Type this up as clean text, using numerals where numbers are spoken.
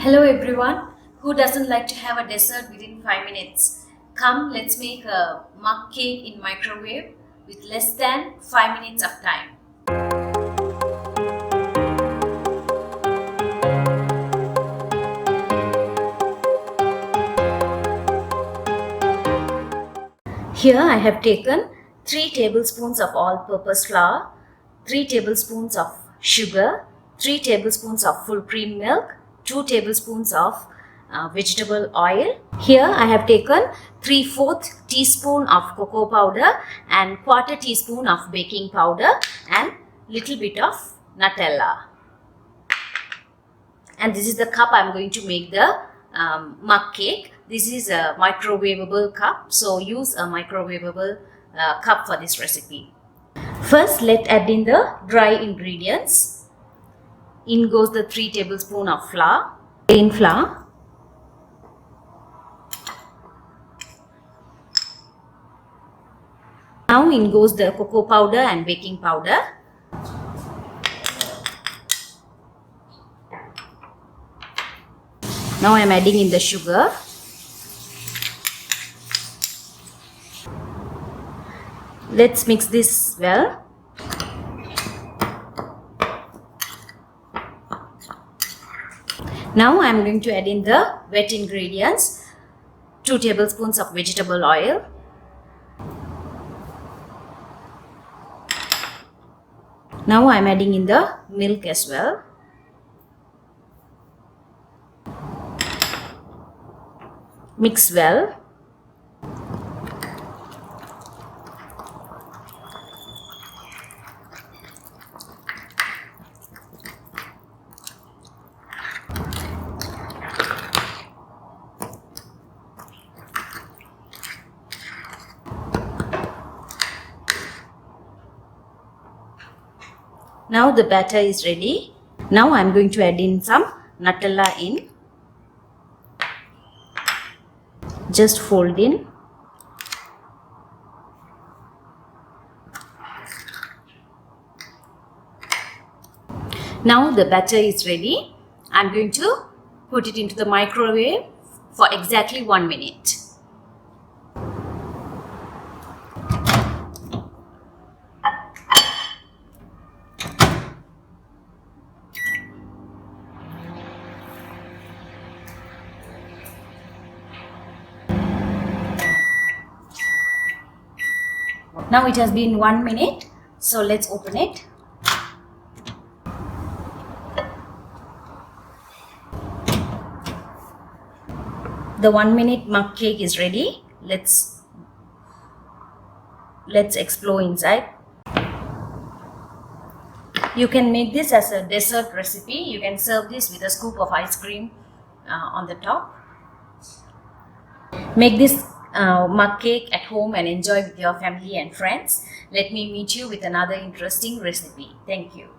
Hello everyone, who doesn't like to have a dessert within 5 minutes? Come, let's make a mug cake in microwave with less than 5 minutes of time. Here I have taken 3 tablespoons of all-purpose flour, 3 tablespoons of sugar, 3 tablespoons of full cream milk, 2 tablespoons of vegetable oil. Here I have taken 3/4 teaspoon of cocoa powder and 1/4 teaspoon of baking powder and little bit of Nutella. And this is the cup I am going to make the mug cake. This is a microwavable cup, so use a microwavable cup for this recipe. First, let's add in the dry ingredients. In goes the 3 tablespoons of flour, plain flour. Now in goes the cocoa powder and baking powder. Now I am adding in the sugar. Let's mix this well. Now I am going to add in the wet ingredients. 2 tablespoons of vegetable oil. Now I am adding in the milk as well. Mix well. Now the batter is ready. Now I am going to add in some Nutella in. Just fold in. Now the batter is ready. I am going to put it into the microwave for exactly 1 minute. Now it has been 1 minute, so let's open it. The 1 minute mug cake is ready. Let's explore inside. You can make this as a dessert recipe. You can serve this with a scoop of ice cream on the top. Make this mug cake at home and enjoy with your family and friends. Let me meet you with another interesting recipe. Thank you.